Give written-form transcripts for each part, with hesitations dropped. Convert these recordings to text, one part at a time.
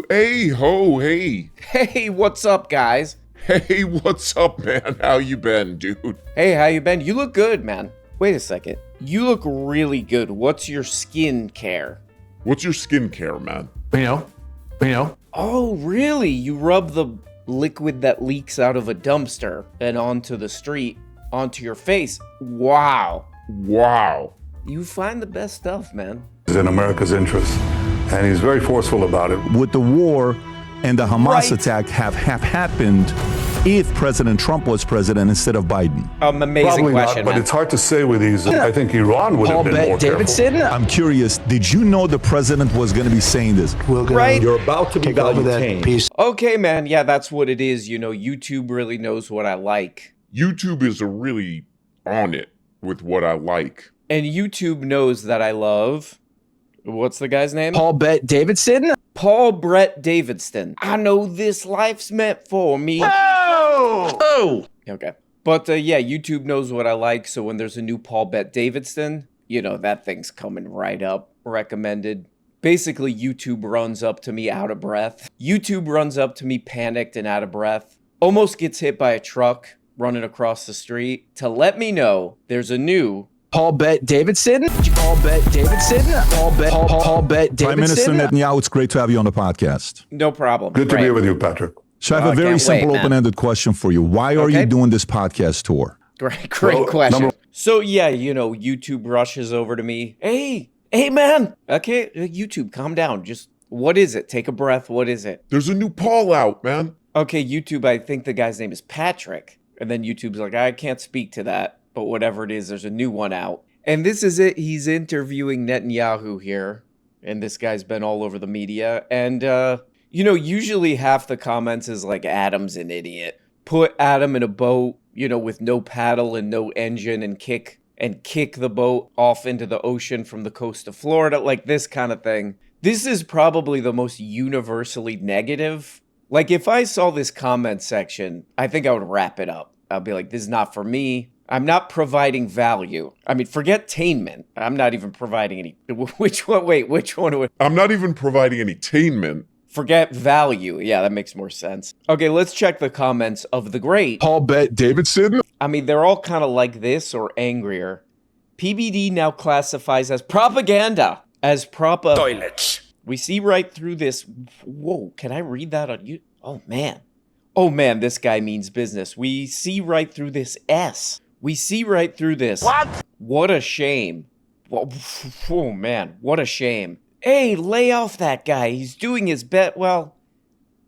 Hey ho, hey. Hey, what's up, guys? Hey, what's up, man? How you been, dude? Hey, how you been? You look good, man. Wait a second. You look really good. What's your skin care? What's your skincare, man? We know. Oh, really? You rub the liquid that leaks out of a dumpster and onto the street, onto your face. Wow. You find the best stuff, man. Is in America's interest, and he's very forceful about it. Would the war and the Hamas Right. attack have happened if President Trump was president instead of Biden? Amazing Probably question, not, but man. it's hard to say with these. I think Iran would have been more careful. Davidson? I'm curious, did you know the president was going to be saying this? We're gonna Right? You're about to be take over that value-tamed. piece. Okay, man. Yeah, that's what it is. You know, YouTube really knows what I like. YouTube is really on it with what I like. And YouTube knows that I love... What's the guy's name? Paul Bet Davidson? Paul Brett Davidson. I know this life's meant for me. Oh! Okay. But yeah, YouTube knows what I like. So when there's a new Paul Brett Davidson, you know, that thing's coming right up. Recommended. Basically, YouTube runs up to me out of breath. YouTube runs up to me panicked and out of breath. Almost gets hit by a truck running across the street to let me know there's a new... Paul Bet Davidson? Paul Bet Davidson? Paul Bet Davidson? Prime Minister Netanyahu, it's great to have you on the podcast. No problem. Good to Right. be with you, Patrick. So I have Oh, a very can't wait, simple, man. open-ended question for you. Why are Okay. you doing this podcast tour? Great Well, question. So yeah, you know, YouTube rushes over to me. Hey, man. Okay, YouTube, calm down. Just, what is it? Take a breath. What is it? There's a new Paul out, man. Okay, YouTube, I think the guy's name is Patrick. And then YouTube's like, I can't speak to that, but whatever it is, there's a new one out. And this is it. He's interviewing Netanyahu here. And this guy's been all over the media. And, you know, usually half the comments is like, Adam's an idiot. Put Adam in a boat, you know, with no paddle and no engine and kick the boat off into the ocean from the coast of Florida, like this kind of thing. This is probably the most universally negative. Like, if I saw this comment section, I think I would wrap it up. I'll be like, this is not for me. I'm not providing value. I mean, forget tainment. I'm not even providing any... Which one? Wait, which one? I'm not even providing any tainment. Forget value. Yeah, that makes more sense. Okay, let's check the comments of the great... Paul Bet Davidson? I mean, they're all kind of like this or angrier. PBD now classifies as propaganda. As Toilets. We see right through this. Whoa, can I read that on you? Oh, man. Oh, man, this guy means business. We see right through this S. We see right through this. What? What a shame. Oh, man, what a shame. Hey, lay off that guy. He's doing his best. Well,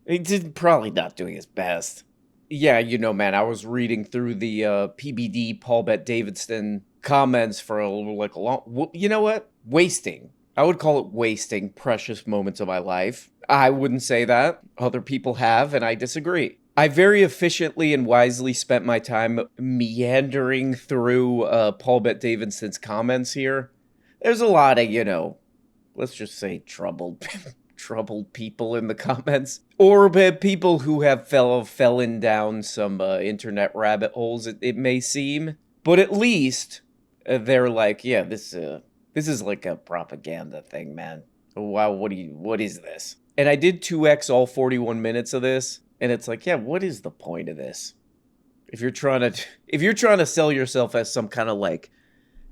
he's probably not doing his best. Yeah, you know, man, I was reading through the PBD Paul Bet Davidson comments for a long... You know what? Wasting. I would call it wasting precious moments of my life. I wouldn't say that. Other people have, and I disagree. I very efficiently and wisely spent my time meandering through Paul Bet Davidson's comments here. There's a lot of, you know, let's just say troubled people in the comments. Or people who have fallen down some internet rabbit holes, it may seem. But at least they're like, yeah, this is like a propaganda thing, man. Wow, what is this? And I did 2x all 41 minutes of this. And it's like, yeah, what is the point of this? If you're trying to sell yourself as some kind of like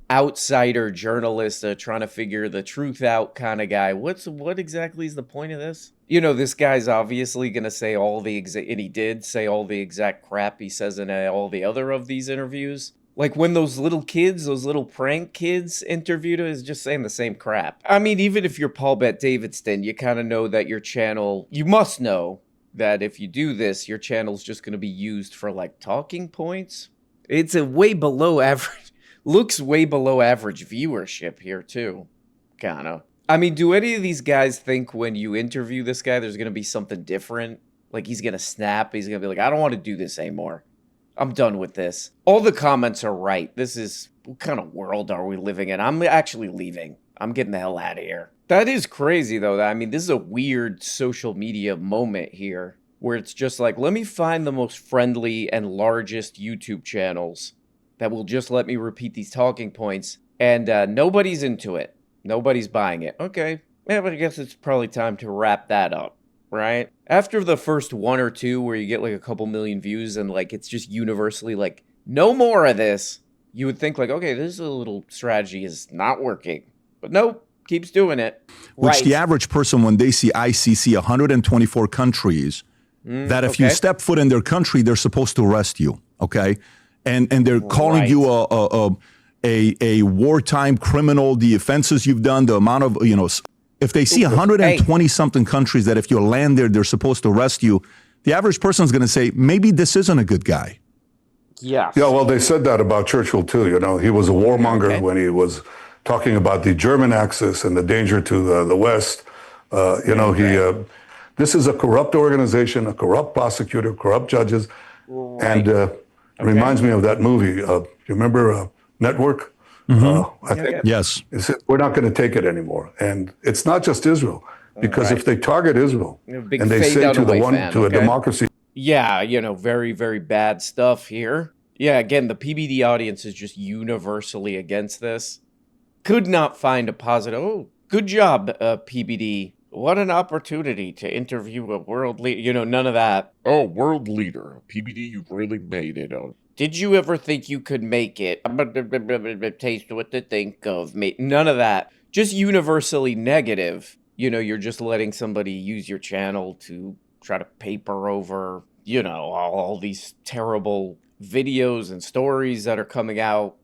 outsider journalist, trying to figure the truth out kind of guy, what exactly is the point of this? You know, this guy's obviously gonna say and he did say all the exact crap he says in all the other of these interviews. Like when those little prank kids interviewed him, is just saying the same crap. I mean, even if you're Paul Bet Davidson, you kind of know that your channel, you must know that if you do this, your channel's just going to be used for like talking points. It's a way below average, looks way below average viewership here too. Kinda. I mean, do any of these guys think when you interview this guy, there's going to be something different? Like he's going to snap, he's going to be like, I don't want to do this anymore. I'm done with this. All the comments are right. What kind of world are we living in? I'm actually leaving. I'm getting the hell out of here. That is crazy, though. I mean, this is a weird social media moment here where it's just like, let me find the most friendly and largest YouTube channels that will just let me repeat these talking points. And nobody's into it. Nobody's buying it. Okay, Yeah, but I guess it's probably time to wrap that up, right? After the first one or two where you get like a couple million views and like it's just universally like, no more of this, you would think like, okay, this little strategy is not working. But nope, keeps doing it. Which the average person, when they see ICC, 124 countries, that if you step foot in their country, they're supposed to arrest you, okay? And they're calling you a wartime criminal, the offenses you've done, the amount of, if they see 120 something countries that if you land there, they're supposed to arrest you, the average person is going to say, maybe this isn't a good guy. Yeah. Yeah, well, they said that about Churchill too. He was a warmonger when he was talking about the German Axis and the danger to the West. This is a corrupt organization, a corrupt prosecutor, corrupt judges, and it reminds me of that movie. You remember Network? I think Yes. We're not going to take it anymore, and it's not just Israel, because if they target Israel and they say to a democracy. Yeah, very, very bad stuff here. Yeah, again, the PBD audience is just universally against this. Could not find a positive. Oh, good job, PBD. What an opportunity to interview a world leader. None of that. Oh, world leader. PBD, you've really made it. Did you ever think you could make it? Taste what to think of. None of that. Just universally negative. You're just letting somebody use your channel to try to paper over, all these terrible videos and stories that are coming out.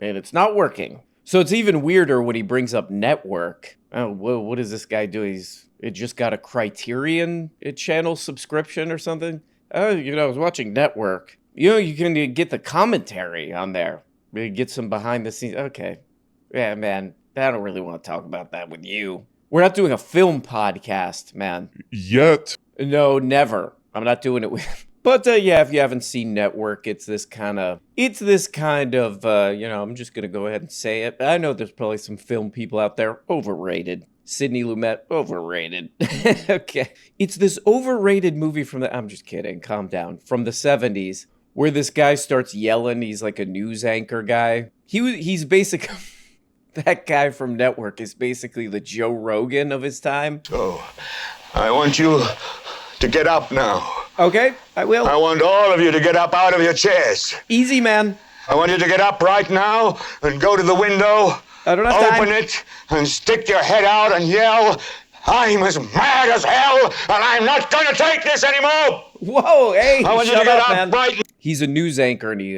And it's not working. So it's even weirder when he brings up Network. Oh, what is this guy doing? It just got a Criterion channel subscription or something. Oh, I was watching Network. You can get the commentary on there. You get some behind the scenes. Okay. Yeah, man, I don't really want to talk about that with you. We're not doing a film podcast, man. Yet. No, never. I'm not doing it with... But if you haven't seen Network, it's this kind of, I'm just going to go ahead and say it. I know there's probably some film people out there, overrated. Sidney Lumet, overrated. Okay. It's this overrated movie I'm just kidding, calm down, from the 70s, where this guy starts yelling. He's like a news anchor guy. He's basically, that guy from Network is basically the Joe Rogan of his time. So, I want you to get up now. Okay, I will. I want all of you to get up out of your chairs. Easy, man. I want you to get up right now and go to the window, I don't have open it, and stick your head out and yell, I'm as mad as hell, and I'm not going to take this anymore. Whoa, hey, I want you shut to get up, up man. right. He's a news anchor, and he,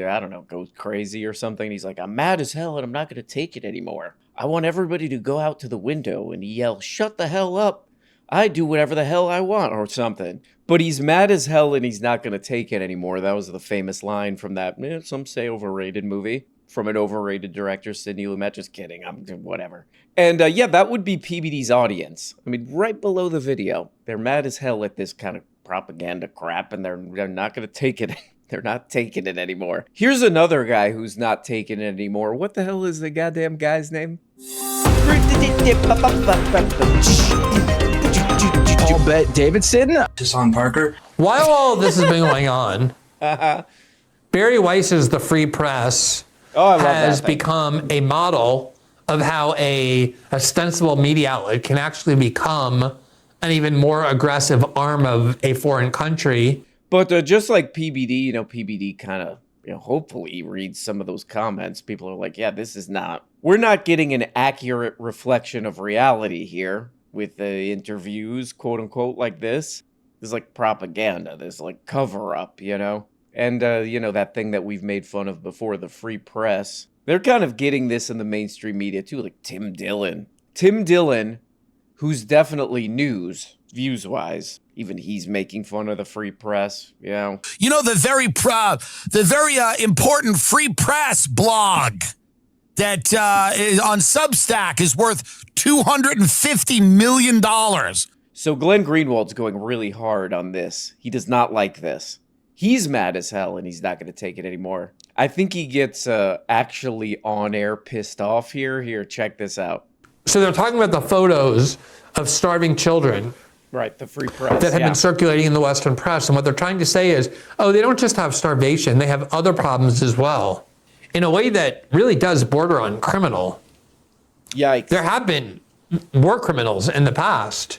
goes crazy or something. He's like, I'm mad as hell, and I'm not going to take it anymore. I want everybody to go out to the window and yell, shut the hell up. I do whatever the hell I want or something. But he's mad as hell and he's not going to take it anymore. That was the famous line from that, some say overrated movie from an overrated director, Sidney Lumet. Just kidding. I'm whatever. And that would be PBD's audience. I mean, right below the video. They're mad as hell at this kind of propaganda crap and they're not going to take it. They're not taking it anymore. Here's another guy who's not taking it anymore. What the hell is the goddamn guy's name? Paul Bet Davidson. Hassan Parker. While all this has been going on, Barry Weiss's The Free Press has become a model of how a ostensible media outlet can actually become an even more aggressive arm of a foreign country. But just like PBD, PBD kind of, hopefully reads some of those comments. People are like, we're not getting an accurate reflection of reality here with the interviews, quote unquote, like this. There's like propaganda. There's like cover up, And, that thing that we've made fun of before, the free press. They're kind of getting this in the mainstream media too, like Tim Dillon. Tim Dillon, who's definitely news, views-wise. Even he's making fun of the free press, the very important free press blog that is on Substack is worth $250 million. So Glenn Greenwald's going really hard on this. He does not like this. He's mad as hell and he's not going to take it anymore. I think he gets actually on-air pissed off here. Here, check this out. So they're talking about the photos of starving children. Right, the free press. That have been circulating in the Western press. And what they're trying to say is, they don't just have starvation, they have other problems as well. In a way that really does border on criminal. Yikes. There have been war criminals in the past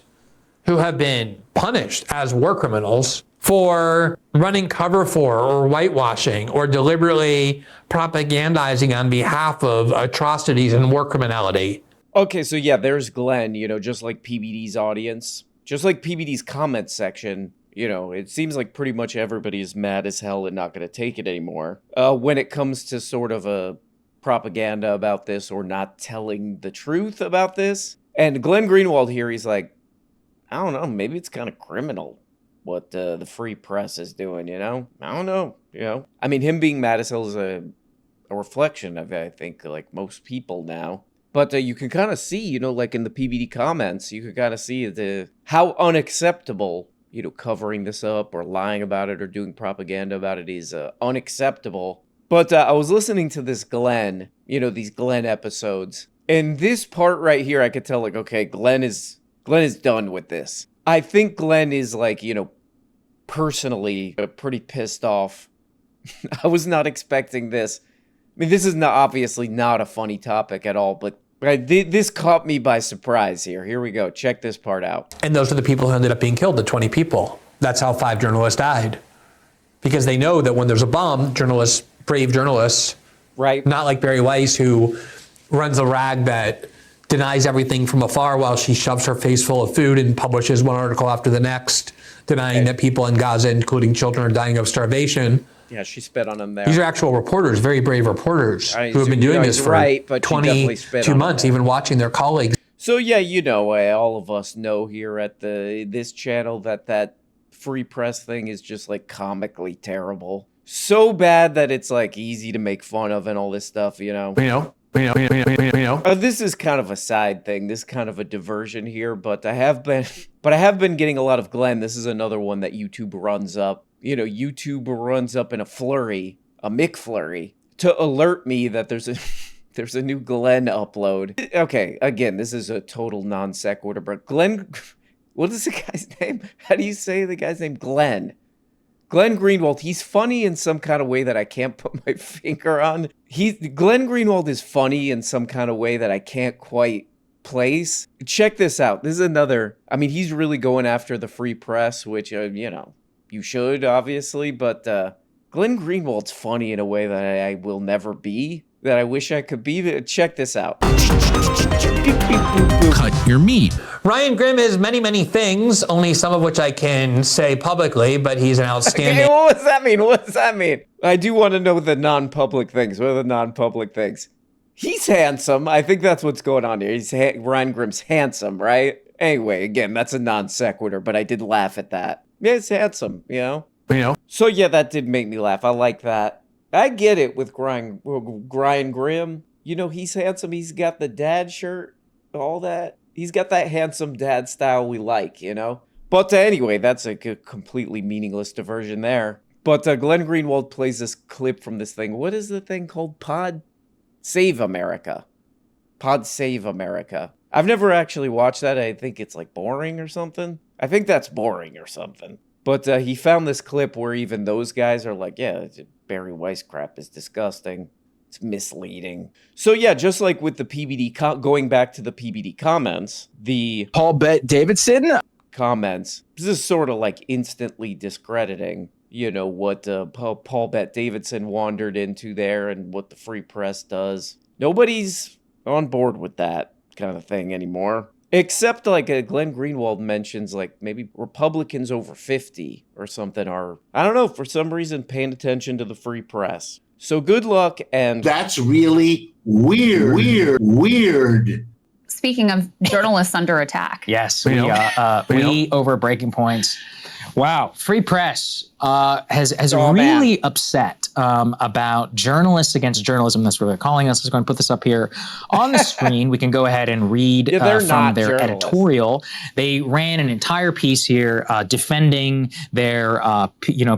who have been punished as war criminals for running cover for or whitewashing or deliberately propagandizing on behalf of atrocities and war criminality. Okay, so yeah, there's Glenn, just like PBD's audience, just like PBD's comment section, it seems like pretty much everybody is mad as hell and not going to take it anymore. When it comes to sort of a propaganda about this or not telling the truth about this. And Glenn Greenwald here, he's like, I don't know, maybe it's kind of criminal what the free press is doing, I don't know, I mean, him being mad as hell is a reflection of, I think, like most people now. But you can kind of see, like in the PBD comments, you can kind of see how unacceptable, covering this up or lying about it or doing propaganda about it is unacceptable. But I was listening to this Glenn, these Glenn episodes. And this part right here, I could tell, like, okay, Glenn is done with this. I think Glenn is, like, personally pretty pissed off. I was not expecting this. I mean, this is obviously not a funny topic at all, but this caught me by surprise here. Here we go. Check this part out. And those are the people who ended up being killed, the 20 people. That's how 5 journalists died. Because they know that when there's a bomb, brave journalists, right? Not like Barry Weiss, who runs a rag that denies everything from afar while she shoves her face full of food and publishes one article after the next, denying that people in Gaza, including children, are dying of starvation. Yeah, she spit on him there. These are actual reporters, very brave reporters, who have been doing this for 22 months, even watching their colleagues. So yeah, all of us know here at this channel that free press thing is just like comically terrible. So bad that it's like easy to make fun of and all this stuff, This is kind of a side thing. This is kind of a diversion here, but I have been getting a lot of Glenn. This is another one that YouTube runs up. YouTube runs up in a McFlurry, to alert me that there's a new Glenn upload. Okay, again, this is a total non sequitur, but Glenn, what is the guy's name? How do you say the guy's name? Glenn Greenwald. He's funny in some kind of way that I can't put my finger on. Glenn Greenwald is funny in some kind of way that I can't quite place. Check this out. This is another, he's really going after the free press, which, you should, obviously, but Glenn Greenwald's funny in a way that I will never be, that I wish I could be. Check this out. Cut your meat. Ryan Grimm is many, many things, only some of which I can say publicly, but he's an outstanding... Okay, what does that mean? I do want to know the non-public things. What are the non-public things? He's handsome. I think that's what's going on here. Ryan Grimm's handsome, right? Anyway, again, that's a non sequitur, but I did laugh at that. Yeah, he's handsome, So yeah, that did make me laugh. I like that. I get it with Ryan Grimm. He's handsome. He's got the dad shirt, all that. He's got that handsome dad style we like, But anyway, that's a completely meaningless diversion there. But Glenn Greenwald plays this clip from this thing. What is the thing called? Pod Save America. I've never actually watched that. I think it's like boring or something. I think that's boring or something. But he found this clip where even those guys are like, yeah, Barry Weiss crap is disgusting. It's misleading. So yeah, just like with the PBD, going back to the PBD comments, the Paul Bet Davidson comments, this is sort of like instantly discrediting, what Paul Bet Davidson wandered into there and what the free press does. Nobody's on board with that kind of thing anymore. Except like Glenn Greenwald mentions like maybe Republicans over 50 or something are, I don't know, for some reason paying attention to the free press. So good luck, and that's really weird. Speaking of journalists under attack. Yes, we over breaking points. Wow, free press has really upset about journalists against journalism. That's what they're calling us. I'm going to put this up here on the screen. We can go ahead and read from their editorial. They ran an entire piece here defending their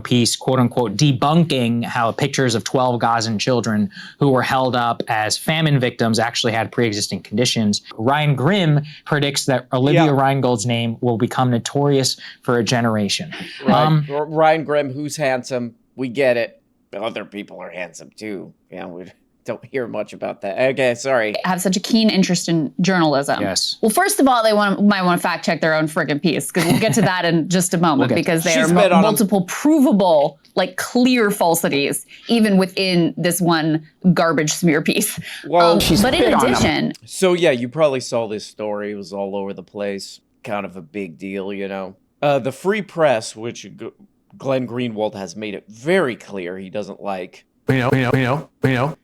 piece, quote unquote, debunking how pictures of 12 Gazan children who were held up as famine victims actually had pre-existing conditions. Ryan Grimm predicts that Olivia Reingold's name will become notorious for a generation. Right. Ryan Grimm, who's handsome, we get it. Other people are handsome too. Yeah, don't hear much about that. Okay, sorry. Have such a keen interest in journalism. Yes. Well, first of all, they might want to fact check their own friggin' piece, because we'll get to that in just a moment, because there are multiple provable, like clear falsities, even within this one garbage smear piece. Well, but in addition, so yeah, you probably saw this story. It was all over the place. Kind of a big deal, you know. The Free Press, which Glenn Greenwald has made it very clear he doesn't like. We know.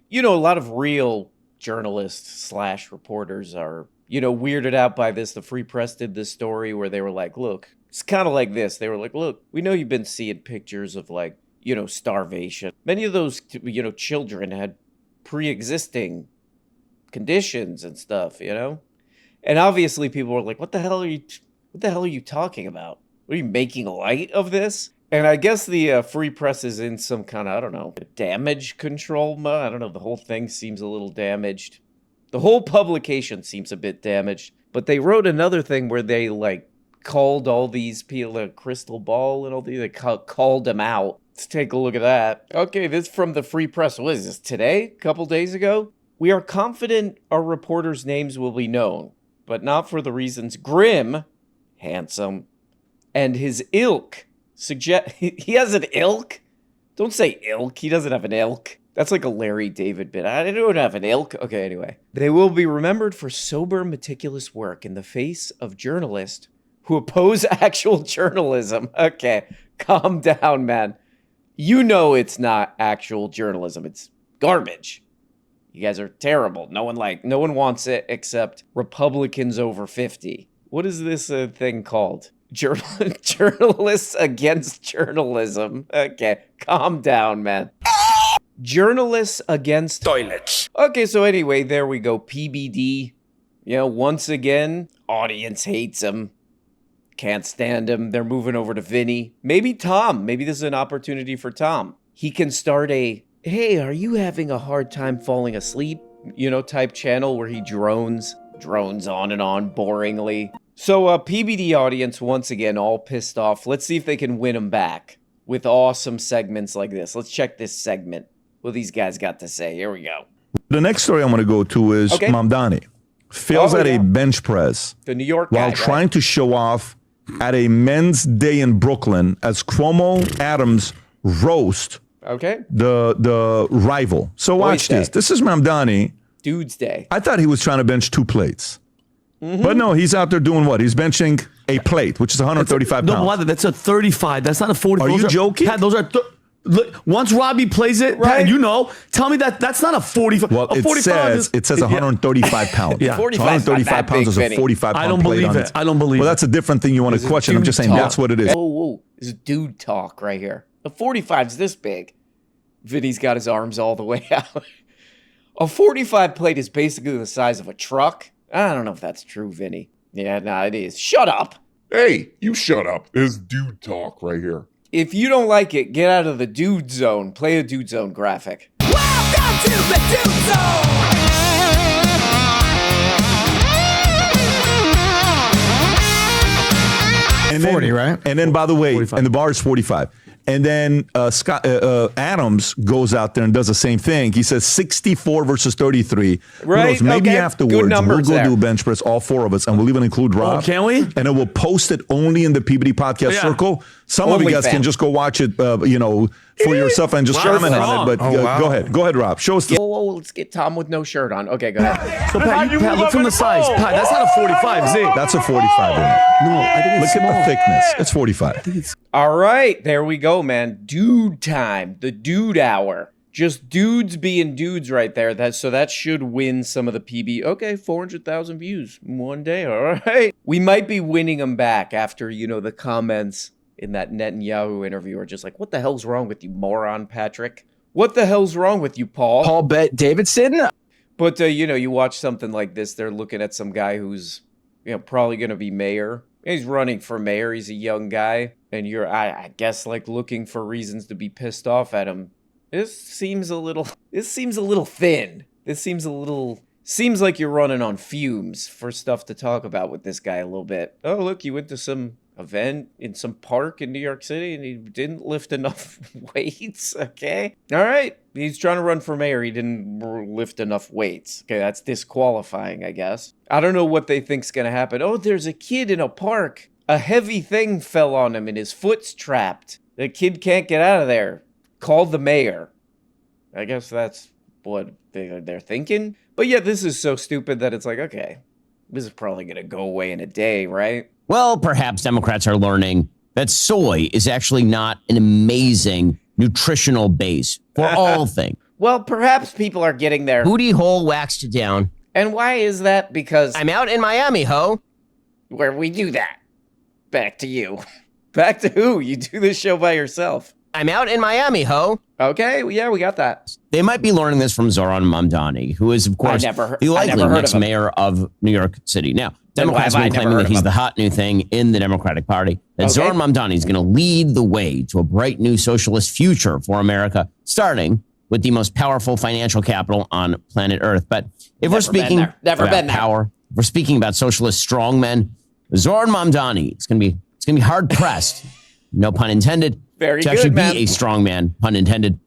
You know, a lot of real journalists / reporters are, you know, weirded out by this. The Free Press did this story where they were like, look, it's kind of like this. They were like, look, we know you've been seeing pictures of, like, you know, starvation. Many of those, you know, children had pre-existing conditions and stuff, you know? And obviously people were like, what the hell are you talking about? What, are you making light of this? And I guess the Free Press is in some kind of, I don't know, damage control mode. I don't know. The whole thing seems a little damaged. The whole publication seems a bit damaged. But they wrote another thing where they, like, called all these people, Crystal Ball and all these, they called them out. Let's take a look at that. Okay, this is from the Free Press. What is this, today? A couple days ago? We are confident our reporters' names will be known, but not for the reasons Grim, handsome, and his ilk suggest. He has an ilk? Don't say ilk. He doesn't have an ilk. That's like a Larry David bit. I don't have an ilk. Okay, anyway. They will be remembered for sober, meticulous work in the face of journalists who oppose actual journalism. Okay, calm down, man. You know it's not actual journalism. It's garbage. You guys are terrible. No one wants it except Republicans over 50. What is this thing called? Journalists against journalism. Okay, calm down, man. Journalists against toilets. Okay, so anyway, there we go. PBD. You know, once again, audience hates him. Can't stand him. They're moving over to Vinny. Maybe Tom. Maybe this is an opportunity for Tom. He can start a, hey, are you having a hard time falling asleep? You know, type channel where he drones on and on boringly. So, PBD audience, once again, all pissed off. Let's see if they can win them back with awesome segments like this. Let's check this segment. What these guys got to say. Here we go. The next story I'm going to go to is Mamdani. Fails at a bench press. The New York while guy, trying to show off at a men's day in Brooklyn as Cuomo Adams roast the rival. So watch this. This is Mamdani. Dude's Day. I thought he was trying to bench 2 plates. But no, he's out there doing what? He's benching a plate, which is 135 pounds. No, that's a 35. That's not a 40. Are you joking? Pat, those are... Once Robbie plays it, right. Pat, you know, tell me that's not a 45. Well, a 45 it says 135 pounds. Yeah. 135 pounds is a 45 pound I don't plate believe on it. I don't believe it. Well, that's a different thing you want to question. I'm just saying that's what it is. Whoa. This is dude talk right here. A 45's this big. Vinny's got his arms all the way out. A 45 plate is basically the size of a truck. I don't know if that's true, Vinny. Yeah, no, it is. Shut up. Hey, you shut up. This is dude talk right here. If you don't like it, get out of the dude zone. Play a dude zone graphic. Welcome to the dude zone. And 40, right? And then, by the way, 45. and the bar is 45. And then Adams goes out there and does the same thing. He says 64 versus 33. Right. Who knows? Maybe afterwards we'll go do a bench press, all 4 of us, and we'll even include Rob. Oh, can we? And then we'll post it only in the PBD Podcast circle. Some of you guys can just go watch it, for yourself and just comment on it. But go ahead, Rob. Show us the. Whoa, let's get Tom with no shirt on. Okay, go ahead. So Pat, look from the size. Pat, that's not a 45, Z. That's a 45. No, I think it's look at the thickness. It's 45. All right, there we go, man. Dude time, the dude hour. Just dudes being dudes right there. So that should win some of the PB. Okay, 400,000 views one day. All right. We might be winning them back after, the comments in that Netanyahu interview are just like, what the hell's wrong with you, moron, Patrick? What the hell's wrong with you, Paul? Paul Davidson? But, you watch something like this, they're looking at some guy who's, probably going to be mayor. He's running for mayor. He's a young guy. And you're, I guess, like looking for reasons to be pissed off at him. This seems a little thin. Seems like you're running on fumes for stuff to talk about with this guy a little bit. Oh, look, you went to some event in some park in New York City and he didn't lift enough weights. Okay. All right. He's trying to run for mayor. He didn't lift enough weights. Okay. That's disqualifying, I guess. I don't know what they think's going to happen. Oh, there's a kid in a park. A heavy thing fell on him and his foot's trapped. The kid can't get out of there. Call the mayor. I guess that's what they're thinking. But yeah, this is so stupid that it's like, okay, this is probably going to go away in a day, right? Well, perhaps Democrats are learning that soy is actually not an amazing nutritional base for all things. Well, perhaps people are getting their booty hole waxed down. And why is that? Because I'm out in Miami, ho. Where we do that. Back to you. Back to who? You do this show by yourself. I'm out in Miami, ho. Okay, yeah, we got that. They might be learning this from Zoran Mamdani, who is, of course, the likely next mayor of New York City. Now, Democrats have been claiming that he's the hot new thing in the Democratic Party. That Zoran Mamdani is going to lead the way to a bright new socialist future for America, starting with the most powerful financial capital on planet Earth. But if we're speaking about power, if we're speaking about socialist strongmen, Zoran Mamdani, it's going to be hard pressed, no pun intended, to actually be a strongman, pun intended.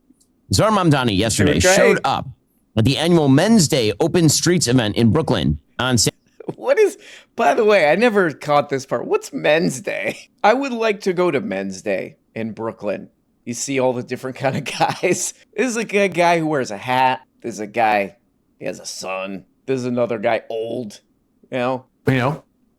Zoran Mamdani yesterday showed up at the annual Men's Day Open Streets event in Brooklyn on Saturday. What is, by the way, I never caught this part. What's Men's Day? I would like to go to Men's Day in Brooklyn. You see all the different kind of guys. There's like a guy who wears a hat. There's a guy, he has a son. There's another guy old, you know.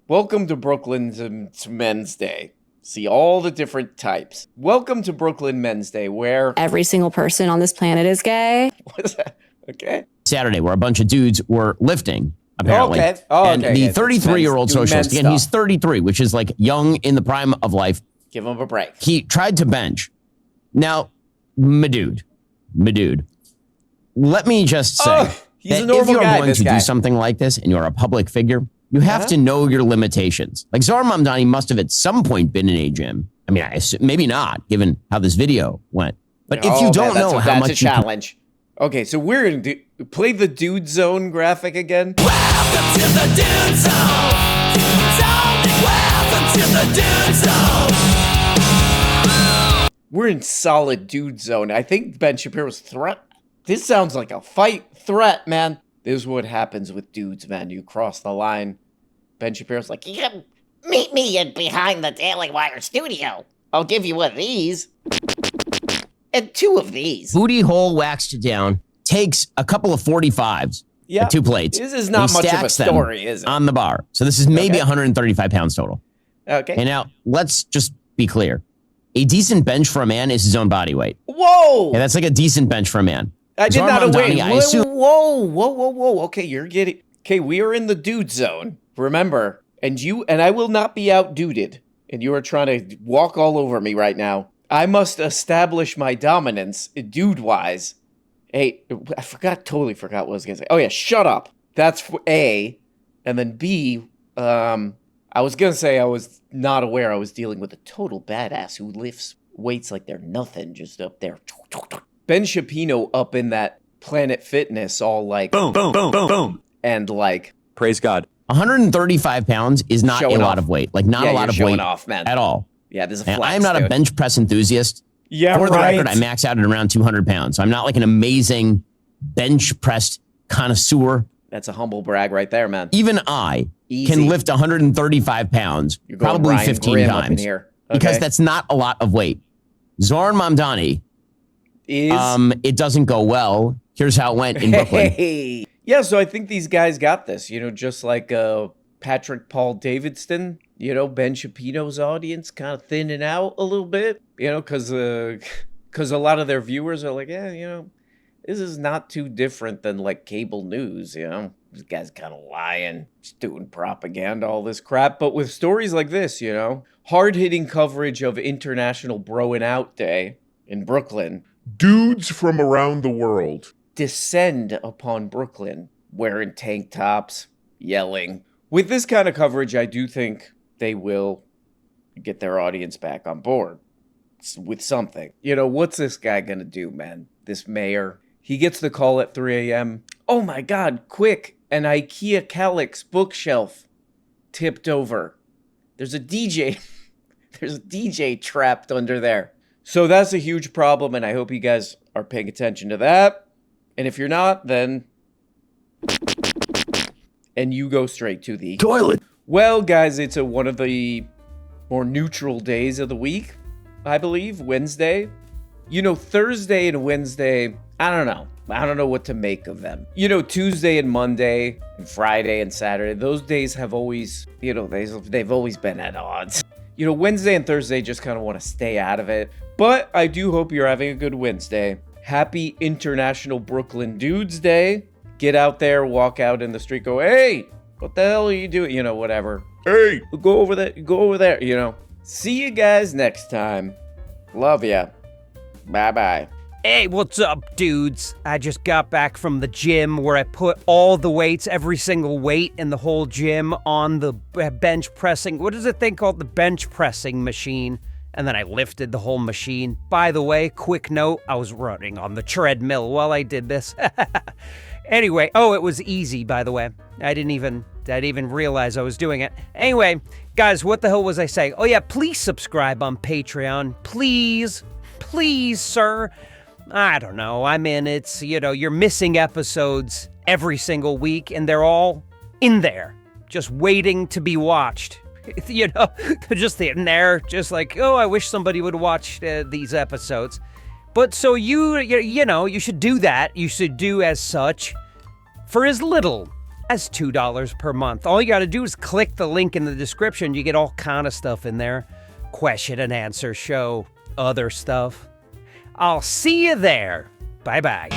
Welcome to Brooklyn's Men's Day. See all the different types. Welcome to Brooklyn Men's Day, where every single person on this planet is gay. What is that? Okay. Saturday, where a bunch of dudes were lifting, apparently. Okay. And the 33-year-old socialist, again, he's 33, which is like young in the prime of life. Give him a break. He tried to bench. Now, my dude, let me just say that if you're going to do something like this and you're a public figure, you have to know your limitations. Like Zoran Mamdani must have at some point been in a gym. I mean, maybe not, given how this video went. But if you don't know how much, that's a challenge. Okay, so we're gonna play the Dude Zone graphic again. Welcome to the Dude Zone. Welcome to the Dude Zone. We're in solid Dude Zone. I think Ben Shapiro's threat. This sounds like a fight threat, man. This is what happens with dudes, man. You cross the line. Ben Shapiro's like, you can meet me in behind the Daily Wire studio. I'll give you one of these. And two of these. Booty hole waxed down. Takes a couple of 45s. Yeah. 2 plates. This is not much of a story, is it? On the bar. So this is maybe 135 pounds total. Okay. And now, let's just be clear. A decent bench for a man is his own body weight. Whoa! Yeah, that's like a decent bench for a man. I did Zoran not wait. Mamdani, Whoa. Okay, you're getting... Okay, we are in the Dude Zone. Remember. And I will not be outduded. And you are trying to walk all over me right now. I must establish my dominance, dude-wise. Hey, I totally forgot what I was going to say. Oh, yeah, shut up. That's for A. And then B, I was going to say I was not aware I was dealing with a total badass who lifts weights like they're nothing, just up there. Ben Shapiro up in that Planet Fitness all like... Boom, boom, boom, boom, boom. And like... Praise God. 135 pounds is not a lot of weight. Like, not a lot of weight off, man. at all. Yeah, this is a flex, I'm not a bench press enthusiast. Yeah, For the record, I max out at around 200 pounds. So I'm not like an amazing bench pressed connoisseur. That's a humble brag right there, man. Even I can lift 135 pounds, probably Ryan 15 Grimm times. up in here. Because that's not a lot of weight. Zoran Mamdani, it doesn't go well. Here's how it went in Brooklyn. Hey. Yeah, so I think these guys got this, just like Patrick Paul Davidson, Ben Shapiro's audience kind of thinning out a little bit, because a lot of their viewers are like, this is not too different than like cable news, This guy's kind of lying, just doing propaganda, all this crap. But with stories like this, hard-hitting coverage of International Broing Out Day in Brooklyn. Dudes from around the world descend upon Brooklyn wearing tank tops, yelling. With this kind of coverage, I do think they will get their audience back on board with something. What's this guy going to do, man? This mayor. He gets the call at 3 a.m. Oh my God, quick. An IKEA Kallax bookshelf tipped over. There's a DJ There's a DJ trapped under there. So that's a huge problem, and I hope you guys are paying attention to that. And if you're not, then... And you go straight to the... toilet. Well, guys, it's one of the more neutral days of the week, I believe. Wednesday. You know, Thursday and Wednesday, I don't know. I don't know what to make of them. You know, Tuesday and Monday and Friday and Saturday, those days have always, you know, they've always been at odds. You know, Wednesday and Thursday just kind of want to stay out of it. But I do hope you're having a good Wednesday. Happy International Brooklyn Dudes Day. Get out there, walk out in the street, go, hey, what the hell are you doing? You know, whatever. Hey, go over there, you know. See you guys next time. Love ya. Bye-bye. Hey, what's up, dudes? I just got back from the gym where I put all the weights, every single weight in the whole gym on the bench pressing. What is the thing called? The bench pressing machine. And then I lifted the whole machine. By the way, quick note, I was running on the treadmill while I did this. Anyway, it was easy, by the way. I didn't even realize I was doing it. Anyway, guys, what the hell was I saying? Oh yeah, please subscribe on Patreon. Please, sir. I don't know. I mean, it's, you know, you're missing episodes every single week, and they're all in there, just waiting to be watched. You know, they're just in there, just like, oh, I wish somebody would watch these episodes. But so you know, you should do that. You should do as such for as little as $2 per month. All you got to do is click the link in the description. You get all kind of stuff in there. Question and answer show, other stuff. I'll see you there. Bye-bye.